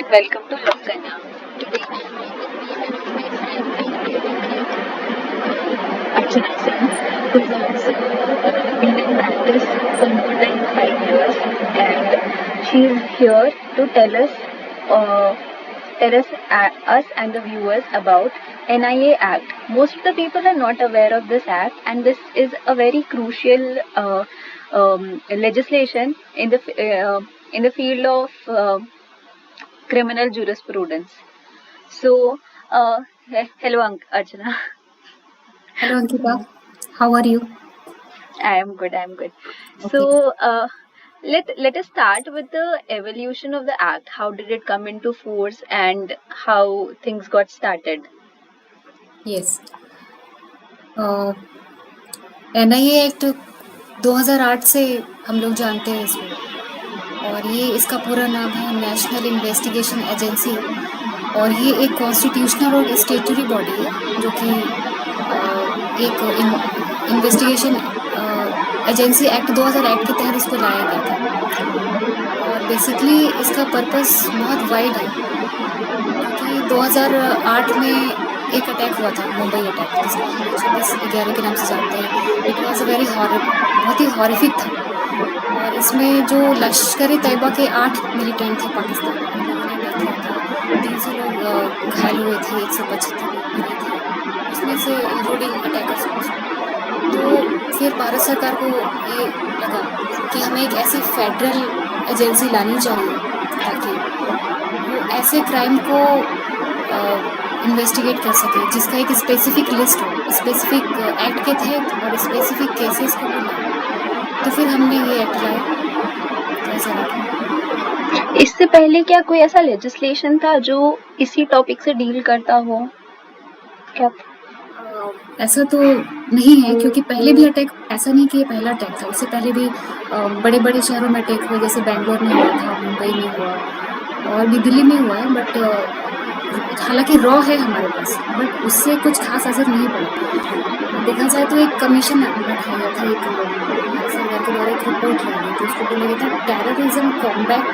and welcome to Lokana. Today I am with my friend Archana Singh, who is also been in practice for more than 5 years, and she is here to uh, us and the viewers about NIA Act. Most of the people are not aware of this act, and this is a very crucial legislation in the field of criminal jurisprudence. So, hello, Archana. Hello, Ankita. How are you? I am good. I am good. Okay. So, let us start with the evolution of the act. How did it come into force, and how things got started? Yes. NIA act 2008 से हम लोग जानते हैं इसको, और ये इसका पूरा नाम है नेशनल इन्वेस्टिगेशन एजेंसी, और ये एक कॉन्स्टिट्यूशनल और स्टेटरी बॉडी है जो कि एक इन्वेस्टिगेशन एजेंसी एक्ट 2008 के तहत इसको लाया गया था। और बेसिकली इसका पर्पस बहुत वाइड है, क्योंकि 2008 में एक अटैक हुआ था, मुंबई अटैक, जिसको हम लोग 26/11 के नाम से जानते हैं। इट वॉज बहुत ही हॉरिफिक था, और इसमें जो लश्कर तैयबा के 8 मिलिटेंट थे पाकिस्तान में, उन लोगों ने अटैक किया था। 300 लोग घायल हुए थे, 175 लोग मरे थे, उसमें से इंक्लूडिंग अटैकर्स। तो फिर भारत सरकार को ये लगा कि हमें एक ऐसी फेडरल एजेंसी लानी चाहिए ताकि वो ऐसे क्राइम को इन्वेस्टिगेट कर सके, जिसका एक स्पेसिफिक लिस्ट हो, स्पेसिफिक एक्ट के तहत और स्पेसिफिक केसेस को मिला। तो फिर हमने ये एक्ट लाया 2008 में। इससे पहले क्या कोई ऐसा लेजिस्लेशन था जो इसी टॉपिक से डील करता हो? क्या ऐसा तो नहीं है, क्योंकि पहले भी अटैक, ऐसा नहीं कि ये पहला अटैक था। इससे पहले भी बड़े बड़े शहरों में अटैक हुए, जैसे बैंगलोर में हुआ था, मुंबई में हुआ, और भी दिल्ली में हुआ है। बट हालांकि रॉ है हमारे पास, बट उससे कुछ खास असर नहीं पड़ा। देखा जाए तो एक कमीशन बैठाया गया था, एक भारत सरकार के द्वारा एक रिपोर्ट लाई गई थी, उसको बोला गया था टेररिज्म कॉम्बैट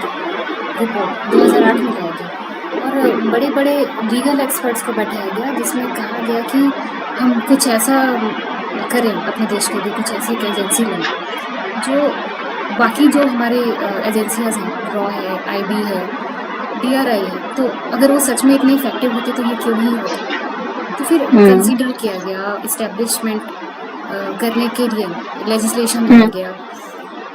रिपोर्ट, 2008 में लाया गया। और बड़े बड़े लीगल एक्सपर्ट्स को बैठाया गया, जिसमें कहा गया कि हम कुछ ऐसा करें अपने देश के लिए, कुछ ऐसी एक एजेंसी लें जो बाकी जो हमारे एजेंसियाँ हैं, रॉ है, IB है, DRI है, तो अगर वो सच में इतने इफेक्टिव होते तो ये क्यों नहीं होते। तो फिर कंसीडर किया गया, इस्टेब्लिशमेंट करने के लिए लेजिस्लेशन लाया गया,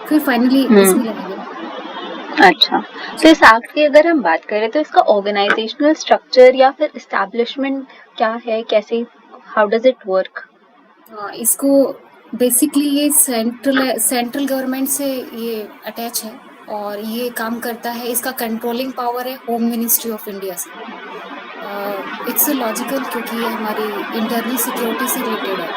फिर फाइनली इसमें लाया गया। अच्छा, तो इस एक्ट की अगर हम बात करें तो इसका ऑर्गेनाइजेशनल स्ट्रक्चर या फिर एस्टैब्लिशमेंट क्या है, कैसे, हाउ डज इट वर्क? इसको बेसिकली ये सेंट्रल गवर्नमेंट से ये अटैच है, और ये काम करता है, इसका कंट्रोलिंग पावर है होम मिनिस्ट्री ऑफ इंडिया से। इट्स लॉजिकल, क्योंकि ये हमारी इंटरनल सिक्योरिटी से रिलेटेड है।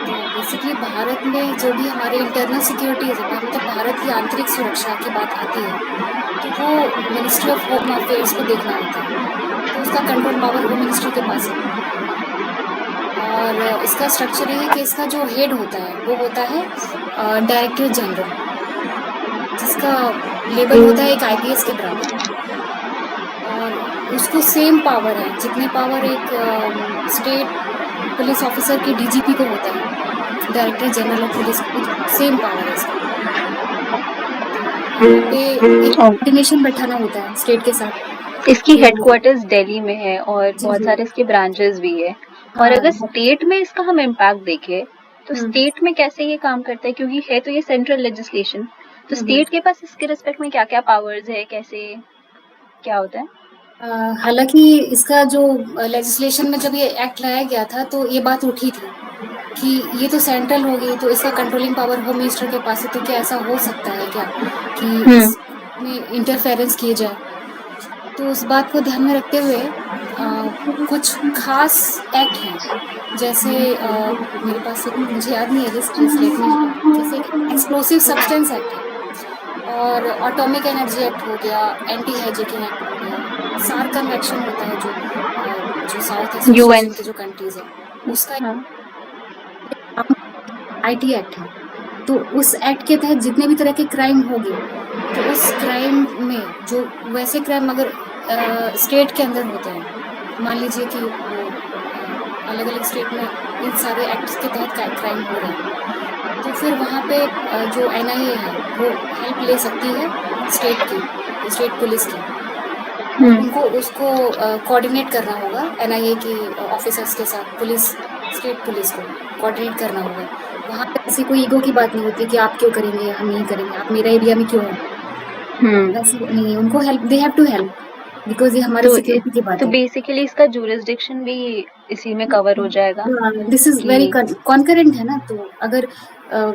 तो बेसिकली भारत में जो भी हमारी इंटरनल सिक्योरिटी है, मतलब भारत की आंतरिक सुरक्षा की बात आती है, तो वो मिनिस्ट्री ऑफ होम अफेयर्स को देखना होता है। तो उसका कंट्रोल पावर होम मिनिस्ट्री के पास है। और इसका स्ट्रक्चर ये है कि इसका जो हेड होता है वो होता है डायरेक्टर जनरल, जिसका लेवल होता है एक IPS के बराबर, और उसको सेम पावर है जितने पावर एक स्टेट पुलिस ऑफिसर के DGP को होता है, डायरेक्टर जनरल ऑफ पुलिस को सेम पावर है इसका। पे एक कोऑर्डिनेशन बैठाना होता है स्टेट के साथ। इसकी हेडक्वार्टर्स दिल्ली में है और बहुत सारे इसके ब्रांचेस भी है। और अगर स्टेट में इसका हम इम्पैक्ट देखें तो स्टेट में कैसे ये काम करता है, क्योंकि है तो ये सेंट्रल लेजिस्लेशन, तो स्टेट के पास इसके रिस्पेक्ट में क्या क्या पावर्स है, कैसे क्या होता है? हालांकि इसका जो लेजिस्लेशन में जब ये एक्ट लाया गया था तो ये बात उठी थी कि ये तो सेंट्रल होगी, तो इसका कंट्रोलिंग पावर होम मिनिस्टर के पास है, तो क्या ऐसा हो सकता है क्या कि इसमें इंटरफेरेंस किए जाए। तो उस बात को ध्यान में रखते हुए कुछ खास एक्ट हैं, जैसे मेरे पास मुझे याद नहीं है लिस्ट, जैसे एक्सप्लोसिव सब्सटेंस एक्ट है, और एटॉमिक एनर्जी एक्ट हो गया, एंटी हैजिंग एक्ट हो गया, सार कन्वेक्शन होता है जो साउथ एसोसिएशन के जो कंट्रीज है उसका IT एक्ट है। तो उस एक्ट के तहत जितने भी तरह के क्राइम होंगे, तो उस क्राइम में जो वैसे क्राइम अगर स्टेट के अंदर होते हैं, मान लीजिए कि वो अलग अलग स्टेट में इन सारे एक्ट्स के तहत क्राइम हो रहे हैं, तो फिर वहाँ पे जो NIA है वो हेल्प ले सकती है स्टेट पुलिस की, और उनको उसको कोऑर्डिनेट करना होगा NIA की ऑफिसर्स के साथ, स्टेट पुलिस को कोऑर्डिनेट करना होगा। वहाँ पे ऐसी कोई ईगो की बात नहीं होती कि आप क्यों करेंगे, हम नहीं करेंगे, आप मेरे एरिया में क्यों हैं, वैसे नहीं है। उनको help, they have to help, because ये हमारी सिक्योरिटी की बात तो है। बेसिकली इसका जुरिस्डिक्शन भी इसी में कवर हो जाएगा। दिस इज वेरी कॉन्करेंट है ना। तो अगर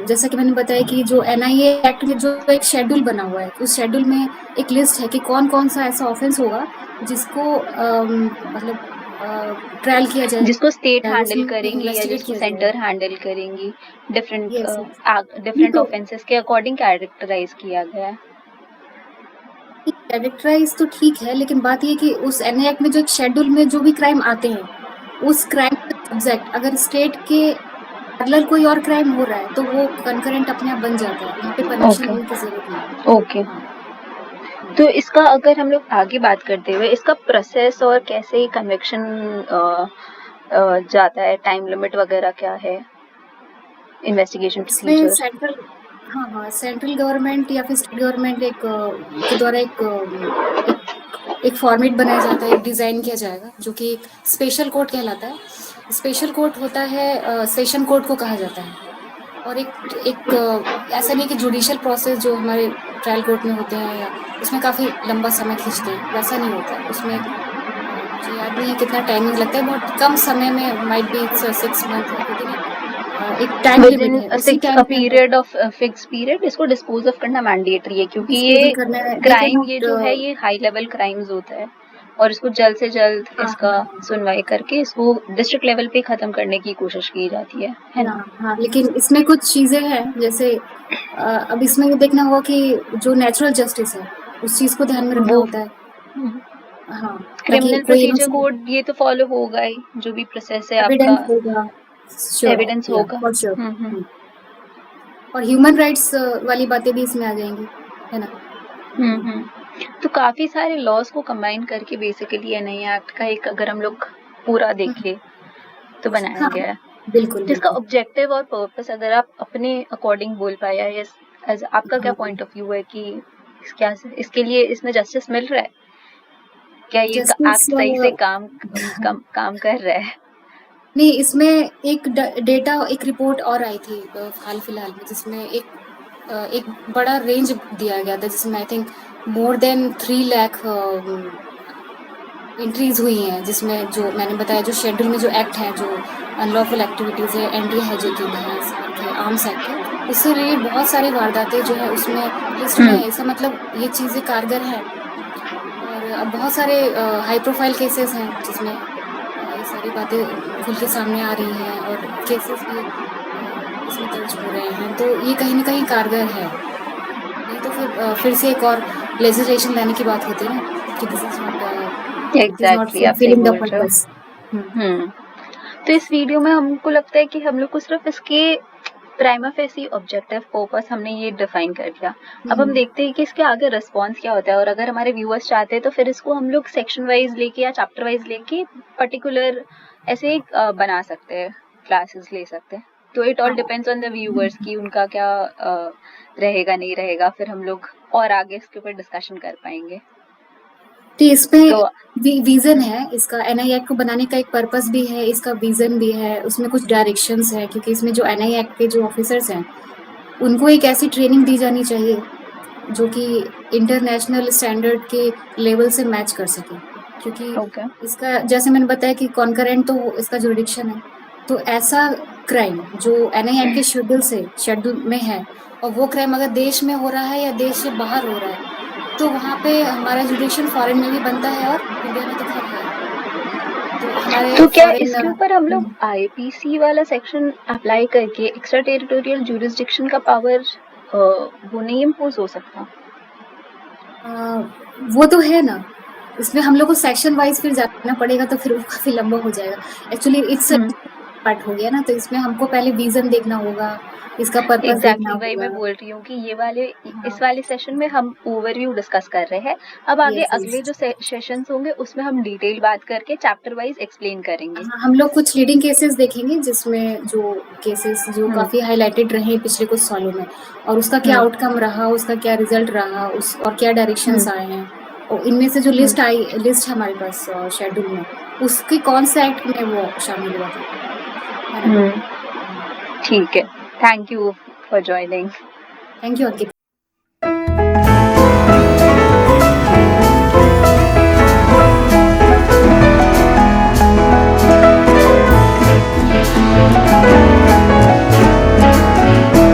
जैसा कि मैंने बताया कि जो NIA एक्ट में जो एक शेड्यूल बना हुआ है, उस शेड्यूल में एक लिस्ट है कि कौन कौन सा ऐसा ऑफेंस होगा जिसको मतलब ट्रायल किया जाए, जिसको स्टेट हैंडल करेंगी या जिसको सेंटर हैंडल करेंगी, डिफरेंट ऑफेंसेस के अकॉर्डिंग कैरेक्टराइज किया गया है। कैरेक्टराइज तो ठीक है, लेकिन बात ये कि उस NIA एक्ट में जो एक शेड्यूल में जो भी क्राइम आते हैं, उस क्राइम सब्जेक्ट अगर स्टेट के पैरेलल कोई और क्राइम हो रहा है तो वो कंकरेंट अपने आप बन जाता है, यहाँ पे परमिशन लेने की जरूरत नहीं। ओके, तो इसका अगर हम लोग आगे बात करते हुए इसका प्रोसेस और कैसे कन्विक्शन जाता है, टाइम लिमिट वगैरह क्या है, इन्वेस्टिगेशन प्रोसीजर। हाँ, सेंट्रल गवर्नमेंट या फिर स्टेट गवर्नमेंट के द्वारा एक फॉर्मेट बनाया जाता है, एक डिजाइन किया जाएगा, जो कि एक स्पेशल कोर्ट कहलाता है। स्पेशल कोर्ट होता है, सेशन कोर्ट को कहा जाता है, और एक ऐसा नहीं कि जुडिशियल प्रोसेस जो हमारे ट्रायल कोर्ट में होते हैं या उसमें काफी लंबा समय खींचते हैं, वैसा नहीं होता है। उसमें मुझे याद नहीं है कितना टाइमिंग लगता है, बहुत कम समय में, माइट बी 6 मंथ, एक टाइम लिमिट है, उसी time period of fix period इसको डिस्पोज ऑफ करना मैंडेटरी है, क्योंकि ये क्राइम ये जो है ये हाई लेवल क्राइम्स होता है, और इसको जल्द से जल्द इसका सुनवाई करके इसको डिस्ट्रिक्ट लेवल पे खत्म करने की कोशिश की जाती है ना। हाँ, लेकिन इसमें कुछ चीजें हैं, जैसे अब इसमें ये देखना होगा कि जो नेचुरल जस्टिस है उस चीज को ध्यान में रखना होता है। हाँ, क्रिमिनल प्रोसीजर कोड ये तो फॉलो होगा ही, जो भी प्रोसेस है आपका एविडेंस होगा। और ह्यूमन राइट्स वाली बातें भी इसमें आ जाएंगी, है ना। तो काफी सारे लॉज को कंबाइन करके बेसिकली NIA एक्ट का एक, अगर हम लोग पूरा देखें तो बनाया गया है, बिल्कुल, जिसका ऑब्जेक्टिव और पर्पस अगर आप अपने अकॉर्डिंग बोल पाया, एज आपका क्या पॉइंट ऑफ व्यू है कि क्या इसके लिए इसमें जस्टिस मिल रहा है, क्या ये एक्ट सही से काम कर रहा है? नहीं, इसमें एक डेटा, एक रिपोर्ट और आई थी हाल फिलहाल में, जिसमें एक बड़ा रेंज दिया गया था, जिसमें I think more than 3 lakh entries हुई हैं, जिसमें जो मैंने बताया जो शेड्यूल में जो एक्ट है, जो अनलॉफुल एक्टिविटीज है, एंटी हैजेकिंग है, आर्म्स एक्ट है, उससे रिलेटेड बहुत सारी वारदातें जो है उसमें लिस्ट में है। इसका मतलब ये चीजें कारगर हैं, और अब बहुत सारे हाई प्रोफाइल केसेस हैं जिसमें ये सारी बातें खुल के सामने आ रही हैं, और केसेस भी इसमें दर्ज हो रहे हैं, तो ये कहीं ना कहीं कारगर है। नहीं तो फिर से एक और लेजिस्लेशन लाने की बात होती है ना, कि दिस इज नॉट एग्जैक्टली आप सही बोल रहे हो। तो इस वीडियो में हमको लगता है कि हम लोग को सिर्फ इसके प्राइमा फेसी ऑब्जेक्टिव पर्पस हमने ये डिफाइन कर दिया। अब हम देखते हैं कि इसके आगे रिस्पांस क्या होता है, और अगर हमारे व्यूअर्स चाहते हैं तो फिर इसको हम लोग सेक्शन वाइज लेके या चैप्टर वाइज लेके पर्टिकुलर ऐसे बना सकते हैं, क्लासेस ले सकते हैं। तो it all depends on the viewers कि उनका क्या रहेगा नहीं रहेगा, फिर हम लोग और आगे इसके ऊपर डिस्कशन कर पाएंगे। तो इसमें विजन है, इसका NIA एक्ट को बनाने का एक पर्पस भी है, इसका विजन भी है, उसमें कुछ डायरेक्शंस है, क्योंकि इसमें जो NIA एक्ट के जो ऑफिसर्स हैं उनको एक ऐसी ट्रेनिंग दी जानी चाहिए जो कि इंटरनेशनल स्टैंडर्ड के लेवल से मैच कर सके, क्योंकि इसका जैसे मैंने बताया कि कॉन्करेंट तो इसका जुरिडिक्शन है, तो ऐसा क्राइम जो NIA एक्ट के शेड्यूल में है, और वो क्राइम अगर देश में हो रहा है या देश से बाहर हो रहा है, तो वहाँ पे हमारा जुडिक्शन फॉरेन में भी बनता है, और इंडिया में तो खैर है। तो क्या इसके ऊपर हम लोग IPC वाला सेक्शन अप्लाई करके एक्स्ट्रा टेरिटोरियल जुरिस्डिक्शन का पावर वो नहीं इम्पोज हो सकता? वो तो है ना, इसमें हम लोग को सेक्शन वाइज फिर जाना पड़ेगा, तो फिर वो काफी लंबा हो जाएगा। एक्चुअली इट्स पार्ट हो गया ना, तो इसमें हमको पहले विजन देखना होगा, इसका पर्पस देखना एग्जैक्टली वही होगा। मैं बोल रही हूँ कि ये हाँ। इस वाले सेशन में हम ओवरव्यू डिस्कस कर रहे हैं। अब आगे यस, अगले यस। जो सेशंस होंगे उसमें हम डिटेल बात करके चैप्टर वाइज एक्सप्लेन करेंगे। हाँ, हम लोग कुछ लीडिंग केसेस देखेंगे जिसमें जो केसेस जो हम्म। काफी हाईलाइटेड रहे पिछले कुछ सालों में, और उसका क्या हम्म। आउटकम रहा, उसका क्या रिजल्ट रहा, उस और क्या डायरेक्शंस हम्म। आए हैं, और इनमें से जो लिस्ट है हमारे पास शेड्यूल में, उसके कौन से एक्ट में वो शामिल हुआ था, है ना? ठीक है, thank you for joining. Thank you Ankit.